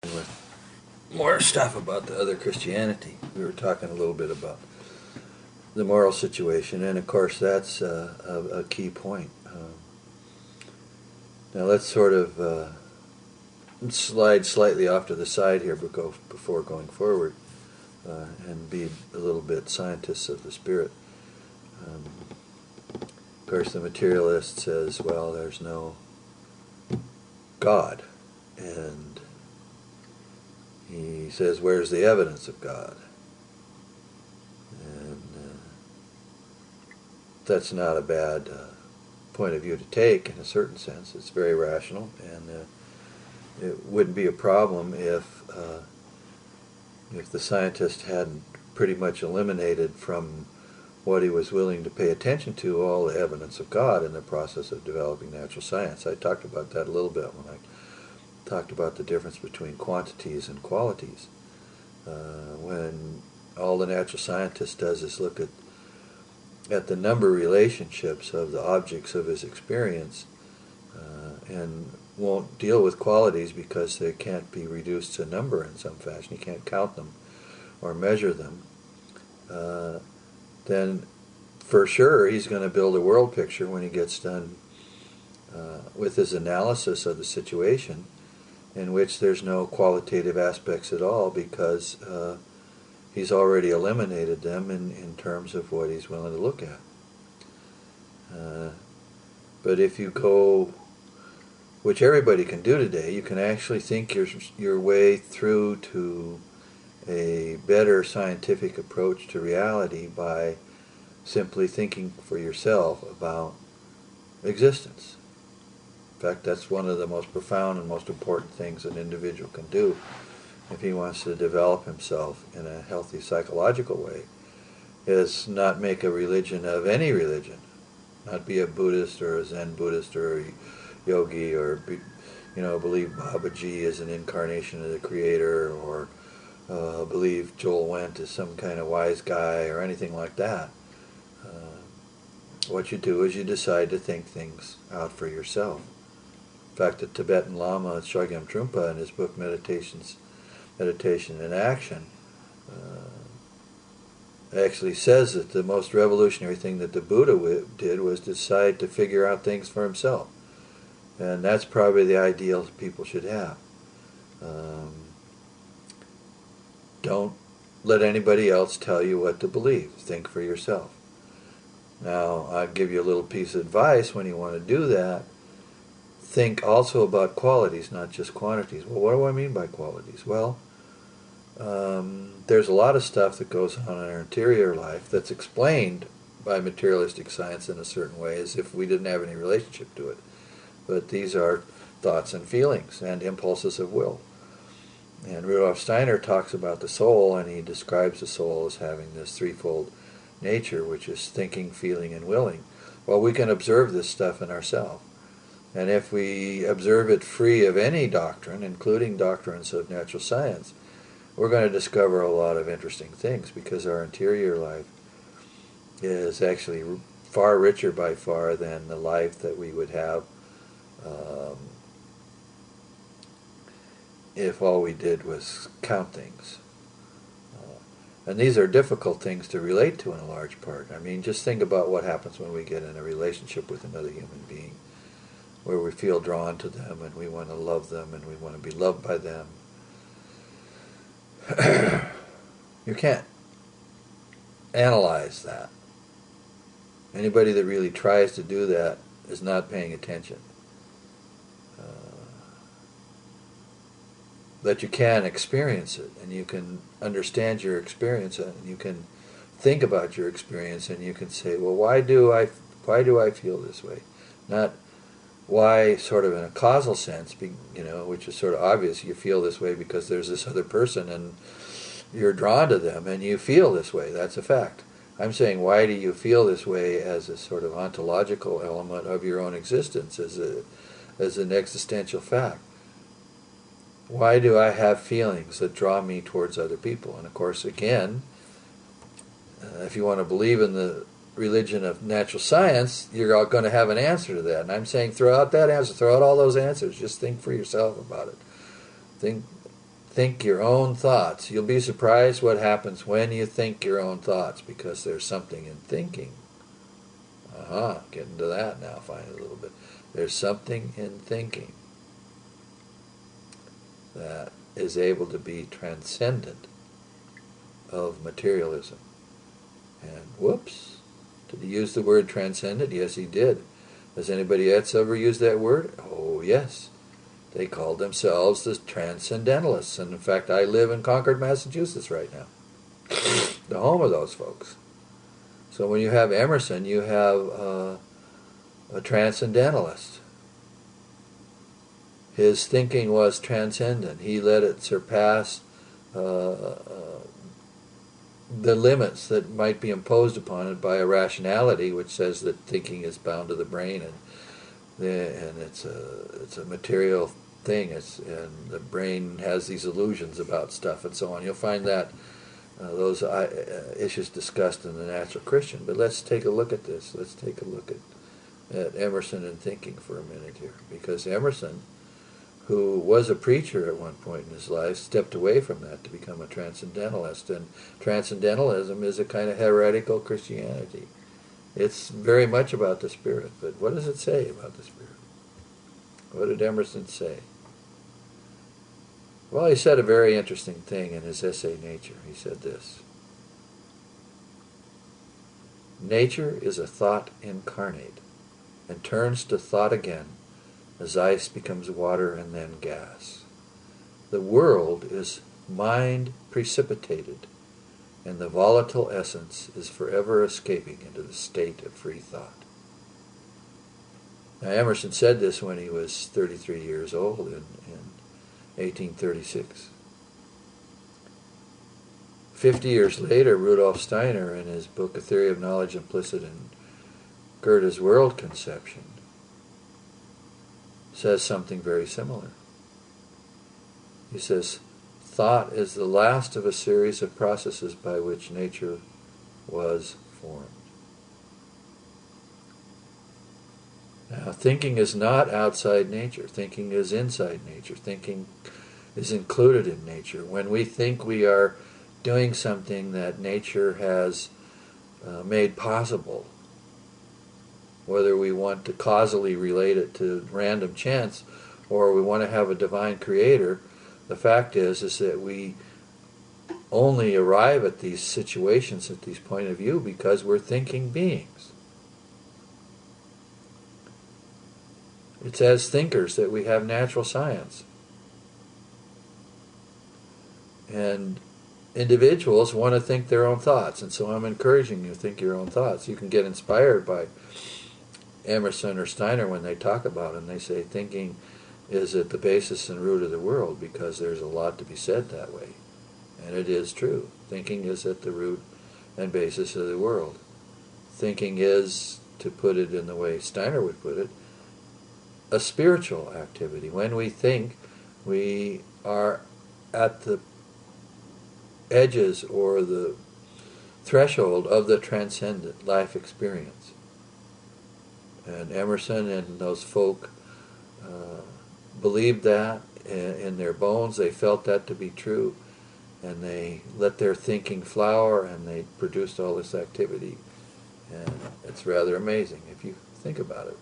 with more stuff about the other Christianity. We were talking a little bit about the moral situation, and of course that's a key point. Now let's sort of slide slightly off to the side here, but before going forward, and be a little bit scientists of the spirit. Of course, the materialist says, well, there's no God, and he says, where's the evidence of God? And that's not a bad point of view to take in a certain sense. It's very rational, and it wouldn't be a problem if the scientist hadn't pretty much eliminated from what he was willing to pay attention to all the evidence of God in the process of developing natural science. I talked about that a little bit when I talked about the difference between quantities and qualities. When all the natural scientist does is look at the number relationships of the objects of his experience, and won't deal with qualities because they can't be reduced to number in some fashion. You can't count them or measure them. Then for sure he's going to build a world picture when he gets done with his analysis of the situation, in which there's no qualitative aspects at all, because he's already eliminated them in terms of what he's willing to look at. But if you go, which everybody can do today, you can actually think your way through to a better scientific approach to reality by simply thinking for yourself about existence. In fact, that's one of the most profound and most important things an individual can do if he wants to develop himself in a healthy psychological way, is not make a religion of any religion. Not be a Buddhist or a Zen Buddhist or a yogi, or believe Babaji is an incarnation of the Creator, or believe Joel Wendt is some kind of wise guy or anything like that. What you do is you decide to think things out for yourself. In fact, the Tibetan Lama Chogyam Trungpa, in his book Meditation in Action, actually says that the most revolutionary thing that the Buddha did was decide to figure out things for himself. And that's probably the ideal people should have. Don't let anybody else tell you what to believe. Think for yourself. Now, I'll give you a little piece of advice when you want to do that. Think also about qualities, not just quantities. Well, what do I mean by qualities? Well, there's a lot of stuff that goes on in our interior life that's explained by materialistic science in a certain way, as if we didn't have any relationship to it. But these are thoughts and feelings and impulses of will. And Rudolf Steiner talks about the soul, and he describes the soul as having this threefold nature, which is thinking, feeling, and willing. Well, we can observe this stuff in ourselves. And if we observe it free of any doctrine, including doctrines of natural science, we're going to discover a lot of interesting things, because our interior life is actually far richer by far than the life that we would have if all we did was count things. And these are difficult things to relate to in a large part. I mean, just think about what happens when we get in a relationship with another human being, where we feel drawn to them and we want to love them and we want to be loved by them. You can't analyze that. Anybody that really tries to do that is not paying attention. But you can experience it, and you can understand your experience, and you can think about your experience, and you can say, well, why do I feel this way? Not why, sort of in a causal sense, which is sort of obvious. You feel this way because there's this other person, and you're drawn to them, and you feel this way. That's a fact. I'm saying, why do you feel this way as a sort of ontological element of your own existence, as an existential fact? Why do I have feelings that draw me towards other people? And of course, again, if you want to believe in the religion of natural science, you're going to have an answer to that. And I'm saying, throw out that answer, throw out all those answers. Just think for yourself about it. Think think your own thoughts. You'll be surprised what happens when you think your own thoughts, because there's something in thinking. Getting to that now, finally, a little bit. There's something in thinking that is able to be transcendent of materialism. And whoops, did he use the word transcendent? Yes, he did. Has anybody else ever used that word? Oh, yes. They called themselves the Transcendentalists. And in fact, I live in Concord, Massachusetts right now, the home of those folks. So when you have Emerson, you have a Transcendentalist. His thinking was transcendent. He let it surpass the limits that might be imposed upon it by a rationality which says that thinking is bound to the brain, and it's a material thing. And the brain has these illusions about stuff and so on. You'll find that those issues discussed in the Natural Christian. But let's take a look at this. Let's take a look at Emerson and thinking for a minute here, because Emerson, who was a preacher at one point in his life, stepped away from that to become a transcendentalist. And transcendentalism is a kind of heretical Christianity. It's very much about the Spirit. But what does it say about the Spirit? What did Emerson say? Well, he said a very interesting thing in his essay, Nature. He said this: nature is a thought incarnate, and turns to thought again, as ice becomes water and then gas. The world is mind precipitated, and the volatile essence is forever escaping into the state of free thought. Now, Emerson said this when he was 33 years old in 1836. 50 years later, Rudolf Steiner, in his book A Theory of Knowledge Implicit in Goethe's World Conception, says something very similar. He says, thought is the last of a series of processes by which nature was formed. Now, thinking is not outside nature. Thinking is inside nature. Thinking is included in nature. When we think we are doing something that nature has made possible, whether we want to causally relate it to random chance or we want to have a divine creator, the fact is that we only arrive at these situations, at these point of view, because we're thinking beings. It's as thinkers that we have natural science. And individuals want to think their own thoughts, and so I'm encouraging you to think your own thoughts. You can get inspired by Emerson or Steiner when they talk about it, and they say thinking is at the basis and root of the world, because there's a lot to be said that way. And it is true. Thinking is at the root and basis of the world. Thinking is, to put it in the way Steiner would put it, a spiritual activity. When we think, we are at the edges or the threshold of the transcendent life experience. And Emerson and those folk believed that in their bones. They felt that to be true, and they let their thinking flower, and they produced all this activity. And it's rather amazing if you think about it.